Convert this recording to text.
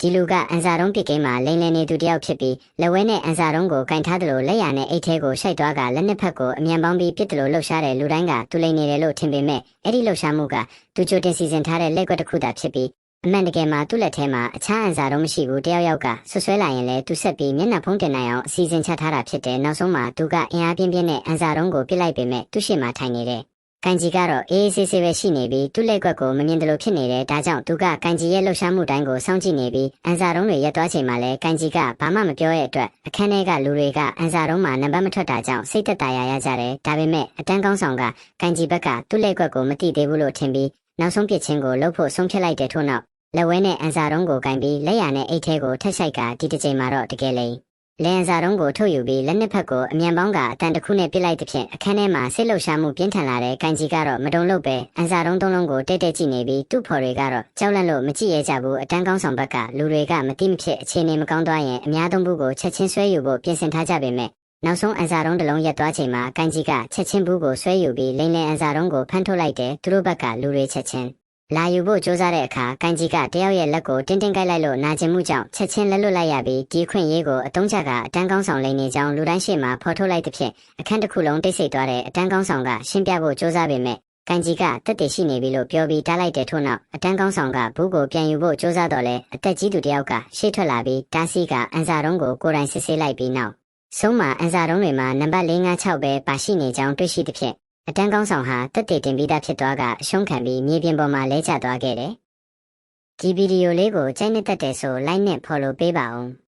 ဒီလူကအန်စာတုံးပစ်ကိန်းမှာလိန်လည်နေသူတယောက်ဖြစ်ပြီးလက်ဝဲနဲ့အန်စာတုံးကိုကင်ထားတယ်လို့လက်ရနဲ့အိတ်ထဲကိုရှိုက်သွားကလက်နှစ်ဖက်ကိုအမြန်ပေါင်းပြီးပစ်တယ်လို့လှုပ်ရှားတဲ့လူတိုင်းကသူလိန်နေတယ်လို့ထင်ပေမဲ့အဲ့ဒီလှုပ်ရှားမှုကသူကြိုတင်စီစဉ်ထားတဲ့လက်ကွက်တစ်ခုသာဖြစ်ပြီးအမှန်တကယ်မှာသူ့လက်ထဲမှာအခြားအန်စာတုံးမရှိဘူးတယောက်ယောက်ကဆွဆွဲလာရင်လည်းသူဆက်ပြီးမျက်နှာဖုံးတင်နိုင်အောင်အစီအစဉ်ချထားတာဖြစ်တယ်နောက်ဆုံးမှာသူကအင်အားပြင်းပြင်းနဲ့အန်စာတုံးကိုပစ်လိုက်ပေမဲ့သူ့ရှေ့မှာထိုင်နေတဲ့ကန်ကြီးကတော့အေးဆေးဆေးပဲရှိနေပြီးသူ့လက်ကွက်ကိုမမြင်တယ်လို့ဖြစ်နေတယ်ဒါကြောင့်သူကကန်ကြီးရဲ့လှုပ်ရှားမှုတိုင်းကိုစောင့်ကြည့်နေပြီးအန်စာတုံးတွေရက်သွားချိန်မှာလည်းကန်ကြီးကဘာမှမပြောရဲ့အတွက်အခန်းထဲကလူတွေကအန်စာတုံးမှာနံပါတ်မထွက်တာကြောင့်စိတ်သက်သာရကြတယ်ဒါပေမဲ့အတန်းကောင်းဆောင်ကကန်ကြီးဘက်ကသူ့လက်ကွက်ကိုမတိသေးဘူးလို့ထင်ပြီးနောက်ဆုံးပစ်ချင်းကိုလှုပ်ဖို့ဆုံးဖြတ်လိုက်တဲ့ထို့နောက်လက်ဝဲနဲ့အန်စာတုံးကိုကင်ပြီးလက်ရနဲ့အိတ်ထဲကိုထက်ဆိုင်ကဒီတစ်ချိန်မှာတော့တကယ်လေလန်စာတုံးကိုထုတ်ယူပြီးလက်နှစ်ဖက်ကိုအမြန်ပေါင်းကအတန်တစ်ခုနဲ့ပစ်လိုက်တဲ့ဖြင့်အခန်းထဲမှာစိတ်လှုပ်ရှားမှုပြင်းထန်လာတဲ့ကန်ကြီးကတော့မတုံလို့ပဲအန်စာတုံးသုံးလုံးကိုတိတ်တိတ်ကြည့်နေပြီးသူ့ဖော်တွေကတော့ကြောက်လန့်လို့မကြည့်ရကြဘူးအတန်းကောင်းဆောင်ဘက်ကလူတွေကမတိမဖြစ်အခြေအနေမကောင်းသွားရင်အများသုံးဘူးကိုချက်ချင်းဆွဲယူဖို့ပြင်ဆင်ထားကြပေမဲ့နောက်ဆုံးအန်စာတုံးတစ်လုံးရက်သွားချိန်မှာကန်ကြီးကချက်ချင်းဘူးကိုဆွဲယူပြီးလိန်လန်အန်စာတုံးကိုဖမ်းထုတ်လိုက်တယ်သူတို့ဘက်ကလူတွေချက်ချင်းလာယူဖို့စ조사တဲ့အခါကန်ကြီးကတယောက်ရဲ့လက်ကိုတင်းတင်းကိုက်လိုက်လို့နာကျင်မှုကြောင့်ချက်ချင်းလက်လွတ်လိုက်ရပြီးဒီခွင့်ရေးကိုအတုံးချကအတန်းကောင်းဆောင်လိန်နေကြောင်းလူတိုင်းရှေ့မှာဖော်ထုတ်လိုက်တဲ့ဖြင့်အခန်းတစ်ခုလုံးတိတ်ဆိတ်သွားတဲ့အတန်းကောင်းဆောင်ကရှင်းပြဖို့စ조사ပေမဲ့ကန်ကြီးကတက်တည်ရှိနေပြီလို့ပြောပြီးတားလိုက်တဲ့ထို့နောက်အတန်းကောင်းဆောင်ကဘူးကိုပြန်ယူဖို့စ조사တော့လဲအသက်ကြီးသူတယောက်ကရှေ့ထွက်လာပြီးတားဆီးကအန်စာတုံးကိုကိုယ်တိုင်စစ်ဆေးလိုက်ပြီးနောက်ဆုံးမှာအန်စာတုံးတွေမှာနံပါတ်456ပဲပါရှိနေကြောင်းတွေ့ရှိတဲ့ဖြင့်အတန်းကောင်းဆောင်ဟာတက်တည်တင်ပြီးသားဖြစ်သွားကအရှုံးခံပြီးမြေပြင်ပေါ်မှာလဲကျသွားခဲ့တယ်။ဒီဗီဒီယိုလေးကိုကြိုက်နှစ်သက်တယ်ဆို like နဲ့ follow ပေးပါဦး။